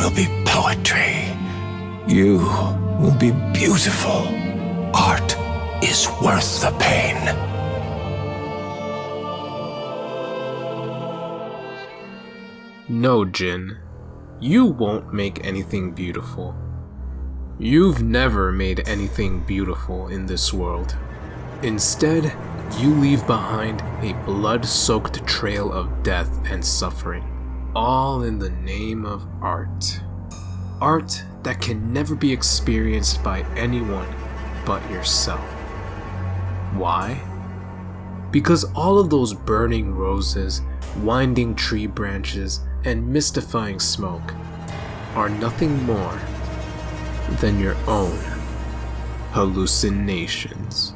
will be poetry. You will be beautiful. Art is worth the pain. No, Jhin. You won't make anything beautiful. You've never made anything beautiful in this world. Instead, you leave behind a blood-soaked trail of death and suffering, all in the name of art. Art that can never be experienced by anyone but yourself. Why? Because all of those burning roses, winding tree branches, and mystifying smoke are nothing more than your own hallucinations.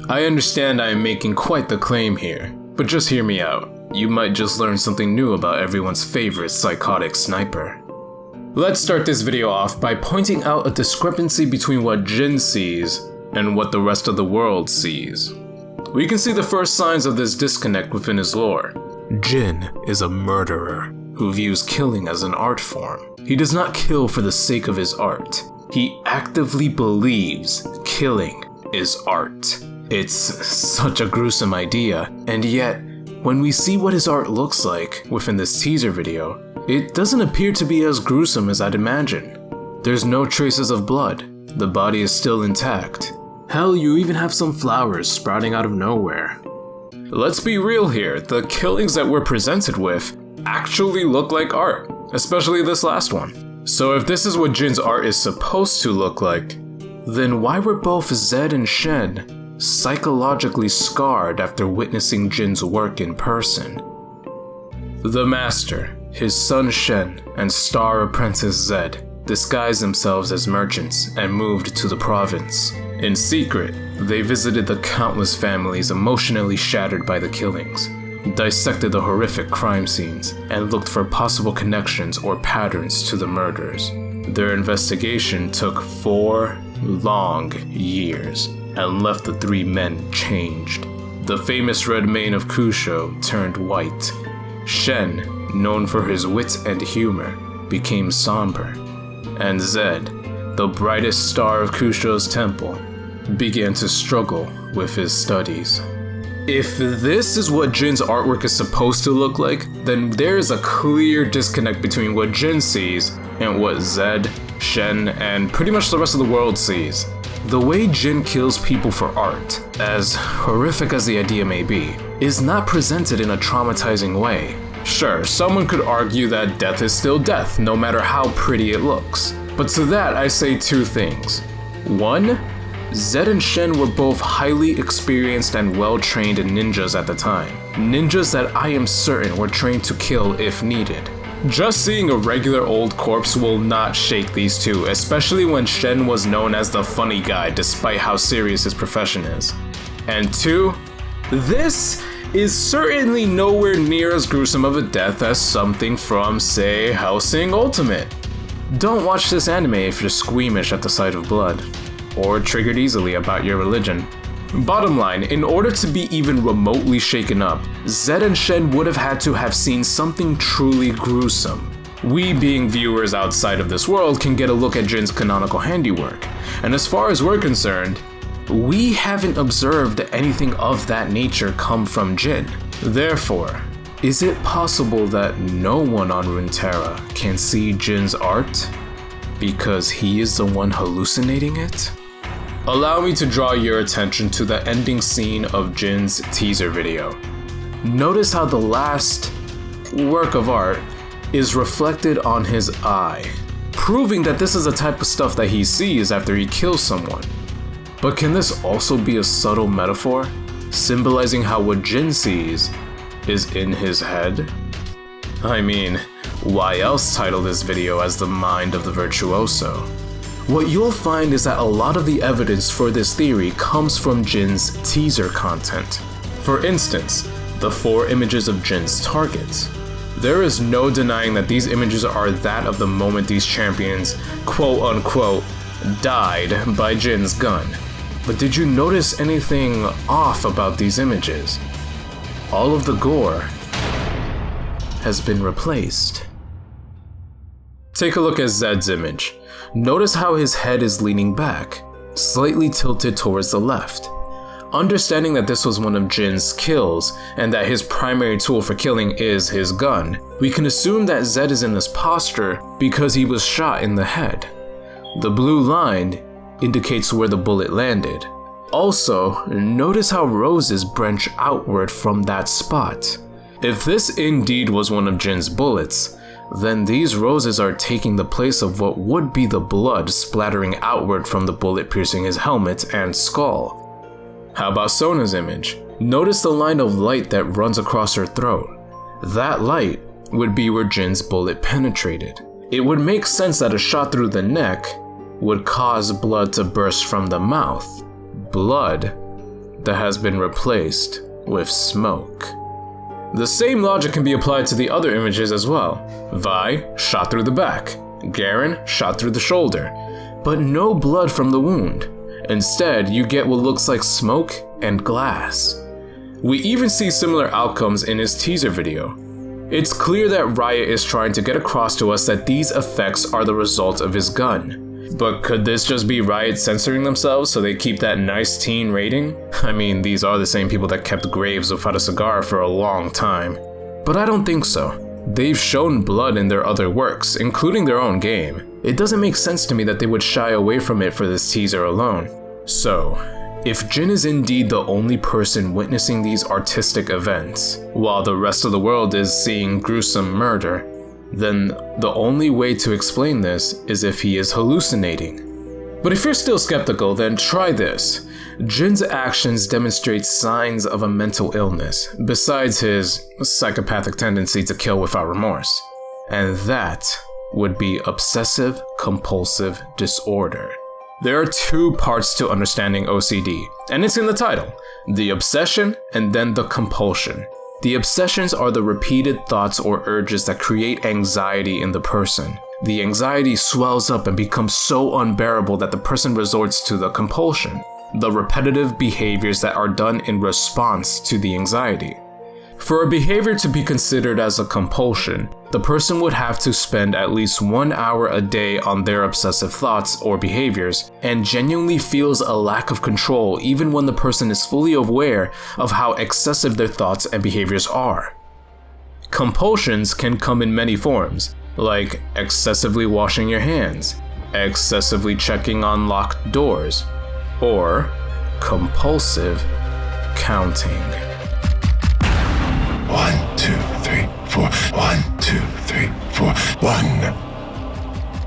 I understand I am making quite the claim here, but just hear me out. You might just learn something new about everyone's favorite psychotic sniper. Let's start this video off by pointing out a discrepancy between what Jhin sees and what the rest of the world sees. We can see the first signs of this disconnect within his lore. Jhin is a murderer who views killing as an art form. He does not kill for the sake of his art. He actively believes killing is art. It's such a gruesome idea, and yet, when we see what his art looks like within this teaser video, it doesn't appear to be as gruesome as I'd imagine. There's no traces of blood, the body is still intact. Hell, you even have some flowers sprouting out of nowhere. Let's be real here, the killings that we're presented with actually look like art, especially this last one. So if this is what Jin's art is supposed to look like, then why were both Zed and Shen psychologically scarred after witnessing Jin's work in person? The Master, his son Shen, and star apprentice Zed disguised themselves as merchants and moved to the province. In secret, they visited the countless families emotionally shattered by the killings, dissected the horrific crime scenes, and looked for possible connections or patterns to the murders. Their investigation took 4 long years and left the 3 men changed. The famous red mane of Kusho turned white. Shen, known for his wit and humor, became somber. And Zed, the brightest star of Kusho's temple, began to struggle with his studies. If this is what Jin's artwork is supposed to look like, then there is a clear disconnect between what Jhin sees and what Zed, Shen, and pretty much the rest of the world sees. The way Jhin kills people for art, as horrific as the idea may be, is not presented in a traumatizing way. Sure, someone could argue that death is still death, no matter how pretty it looks. But to that I say 2 things. 1, Zed and Shen were both highly experienced and well-trained ninjas at the time. Ninjas that I am certain were trained to kill if needed. Just seeing a regular old corpse will not shake these two, especially when Shen was known as the funny guy despite how serious his profession is. And 2, this is certainly nowhere near as gruesome of a death as something from, say, Hellsing Ultimate. Don't watch this anime if you're squeamish at the sight of blood, or triggered easily about your religion. Bottom line, in order to be even remotely shaken up, Zed and Shen would have had to have seen something truly gruesome. We, being viewers outside of this world, can get a look at Jin's canonical handiwork, and as far as we're concerned, we haven't observed anything of that nature come from Jhin. Therefore, is it possible that no one on Runeterra can see Jin's art because he is the one hallucinating it? Allow me to draw your attention to the ending scene of Jin's teaser video. Notice how the last work of art is reflected on his eye, proving that this is the type of stuff that he sees after he kills someone. But can this also be a subtle metaphor, symbolizing how what Jhin sees is in his head? I mean, why else title this video as the mind of the virtuoso? what you'll find is that a lot of the evidence for this theory comes from Jhin's teaser content. For instance, the 4 images of Jhin's targets. There is no denying that these images are that of the moment these champions, quote-unquote, died by Jhin's gun. But did you notice anything off about these images? All of the gore has been replaced. Take a look at Zed's image. Notice how his head is leaning back, slightly tilted towards the left. Understanding that this was one of Jhin's kills, and that his primary tool for killing is his gun, we can assume that Zed is in this posture because he was shot in the head. The blue line indicates where the bullet landed. Also, notice how roses branch outward from that spot. If this indeed was one of Jhin's bullets, then these roses are taking the place of what would be the blood splattering outward from the bullet piercing his helmet and skull. How about Sona's image? Notice the line of light that runs across her throat. That light would be where Jhin's bullet penetrated. It would make sense that a shot through the neck would cause blood to burst from the mouth. Blood that has been replaced with smoke. The same logic can be applied to the other images as well. Vi shot through the back, Garen shot through the shoulder, but no blood from the wound. Instead, you get what looks like smoke and glass. We even see similar outcomes in his teaser video. It's clear that Riot is trying to get across to us that these effects are the result of his gun. But could this just be Riot censoring themselves so they keep that nice teen rating? I mean, these are the same people that kept Graves without a cigar for a long time. But I don't think so. They've shown blood in their other works, including their own game. It doesn't make sense to me that they would shy away from it for this teaser alone. So, if Jhin is indeed the only person witnessing these artistic events, while the rest of the world is seeing gruesome murder, then the only way to explain this is if he is hallucinating. But if you're still skeptical, then try this. Jhin's actions demonstrate signs of a mental illness, besides his psychopathic tendency to kill without remorse. And that would be obsessive-compulsive disorder. There are 2 parts to understanding OCD, and it's in the title: the obsession and then the compulsion. The obsessions are the repeated thoughts or urges that create anxiety in the person. The anxiety swells up and becomes so unbearable that the person resorts to the compulsion, the repetitive behaviors that are done in response to the anxiety. For a behavior to be considered as a compulsion, the person would have to spend at least 1 hour a day on their obsessive thoughts or behaviors, and genuinely feels a lack of control even when the person is fully aware of how excessive their thoughts and behaviors are. Compulsions can come in many forms, like excessively washing your hands, excessively checking on locked doors, or compulsive counting. 1, 2, 3, 4. 1, 2, 3, 4. 1,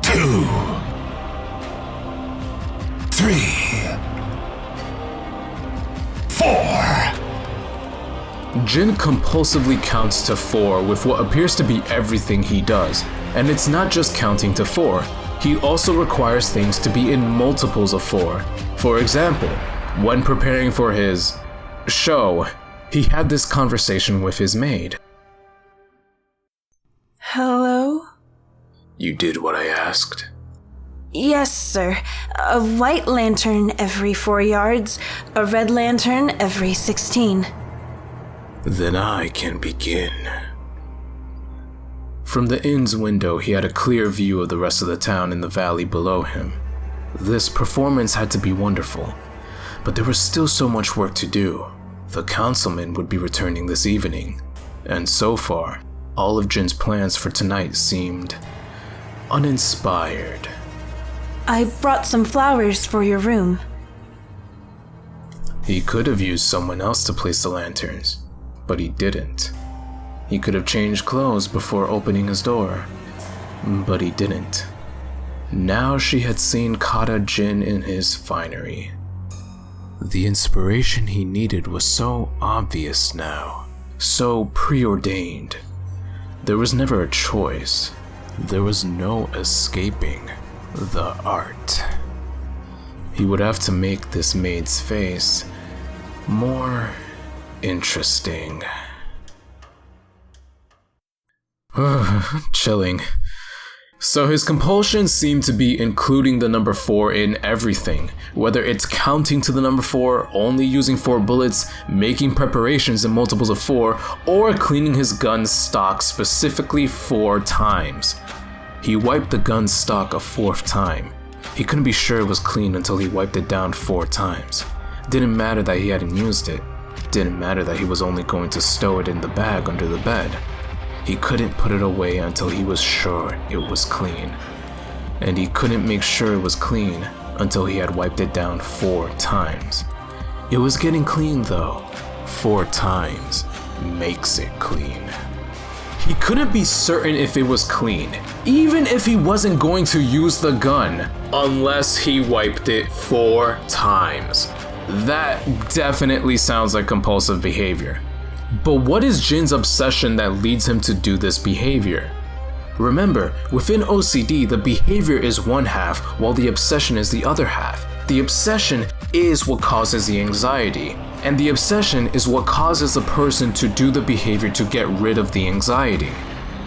2, 3, 4. Jhin compulsively counts to 4 with what appears to be everything he does, and it's not just counting to 4. He also requires things to be in multiples of 4. For example, when preparing for his show, he had this conversation with his maid. Hello? You did what I asked? Yes, sir. A white lantern every 4 yards, a red lantern every 16. Then I can begin. From the inn's window, he had a clear view of the rest of the town in the valley below him. This performance had to be wonderful, but there was still so much work to do. The councilman would be returning this evening, and so far, all of Jhin's plans for tonight seemed uninspired. I brought some flowers for your room. He could have used someone else to place the lanterns, but he didn't. He could have changed clothes before opening his door, but he didn't. Now she had seen Kata Jhin in his finery. The inspiration he needed was so obvious now, so preordained. There was never a choice. There was no escaping. the art. He would have to make this maid's face more interesting. Chilling. So his compulsions seem to be including the number 4 in everything, whether it's counting to the number 4, only using 4 bullets, making preparations in multiples of 4, or cleaning his gun stock specifically 4 times. He wiped the gun stock a 4th time. He couldn't be sure it was clean until he wiped it down 4 times. Didn't matter that he hadn't used it. Didn't matter that he was only going to stow it in the bag under the bed. He couldn't put it away until he was sure it was clean. And he couldn't make sure it was clean until he had wiped it down 4 times. It was getting clean though. 4 times makes it clean. He couldn't be certain if it was clean, even if he wasn't going to use the gun, unless he wiped it 4 times. That definitely sounds like compulsive behavior. But what is Jin's obsession that leads him to do this behavior? Remember, within OCD, the behavior is one half, while the obsession is the other half. The obsession is what causes the anxiety, and the obsession is what causes the person to do the behavior to get rid of the anxiety.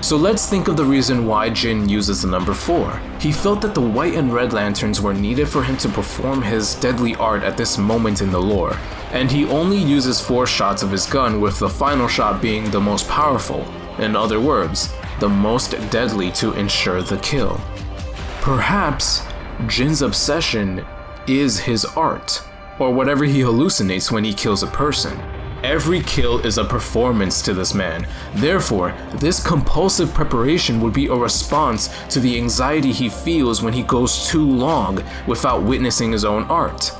So let's think of the reason why Jhin uses the number 4. He felt that the white and red lanterns were needed for him to perform his deadly art at this moment in the lore, and he only uses 4 shots of his gun, with the final shot being the most powerful. In other words, the most deadly to ensure the kill. Perhaps Jin's obsession is his art, or whatever he hallucinates when he kills a person. Every kill is a performance to this man. Therefore, this compulsive preparation would be a response to the anxiety he feels when he goes too long without witnessing his own art.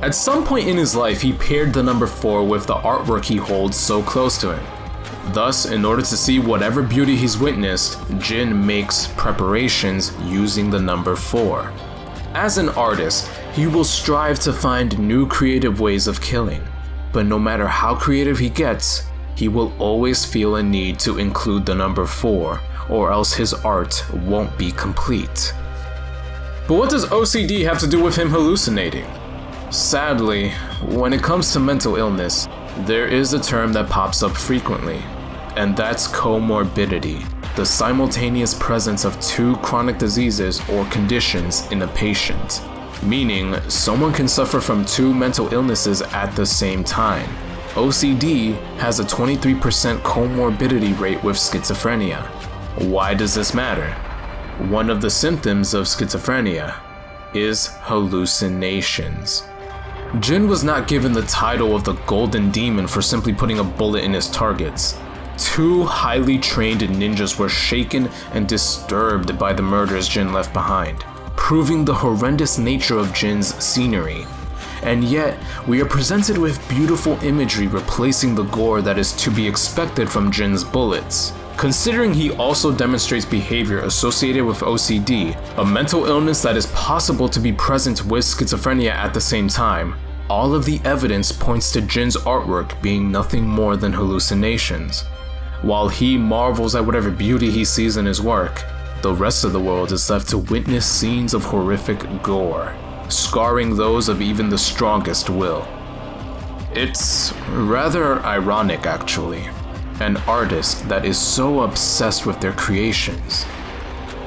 At some point in his life, he paired the number 4 with the artwork he holds so close to him. Thus, in order to see whatever beauty he's witnessed, Jhin makes preparations using the number 4. As an artist, he will strive to find new creative ways of killing. But no matter how creative he gets, he will always feel a need to include the number 4, or else his art won't be complete. But what does OCD have to do with him hallucinating? Sadly, when it comes to mental illness, there is a term that pops up frequently, and that's comorbidity, the simultaneous presence of 2 chronic diseases or conditions in a patient. Meaning, someone can suffer from 2 mental illnesses at the same time. OCD has a 23% comorbidity rate with schizophrenia. Why does this matter? One of the symptoms of schizophrenia is hallucinations. Jhin was not given the title of the Golden Demon for simply putting a bullet in his targets. 2 highly trained ninjas were shaken and disturbed by the murders Jhin left behind, proving the horrendous nature of Jin's scenery. And yet, we are presented with beautiful imagery replacing the gore that is to be expected from Jin's bullets. Considering he also demonstrates behavior associated with OCD, a mental illness that is possible to be present with schizophrenia at the same time, all of the evidence points to Jin's artwork being nothing more than hallucinations. While he marvels at whatever beauty he sees in his work, the rest of the world is left to witness scenes of horrific gore, scarring those of even the strongest will. It's rather ironic, actually. An artist that is so obsessed with their creations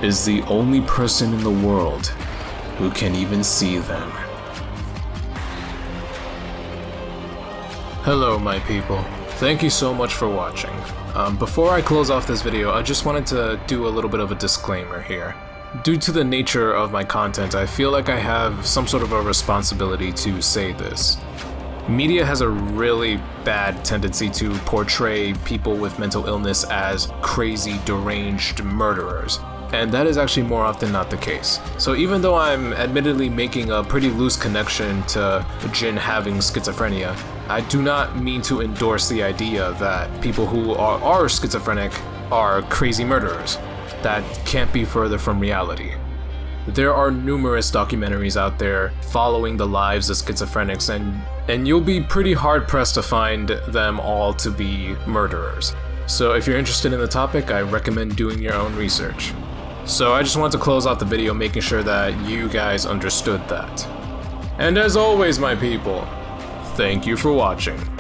is the only person in the world who can even see them. Hello, my people. Thank you so much for watching. Before I close off this video, I just wanted to do a little bit of a disclaimer here. Due to the nature of my content, I feel like I have some sort of a responsibility to say this. Media has a really bad tendency to portray people with mental illness as crazy, deranged murderers. And that is actually more often not the case. So even though I'm admittedly making a pretty loose connection to Jhin having schizophrenia, I do not mean to endorse the idea that people who are schizophrenic are crazy murderers. That can't be further from reality. There are numerous documentaries out there following the lives of schizophrenics, and you'll be pretty hard-pressed to find them all to be murderers. So if you're interested in the topic, I recommend doing your own research. So I just want to close out the video making sure that you guys understood that. And as always, my people, thank you for watching.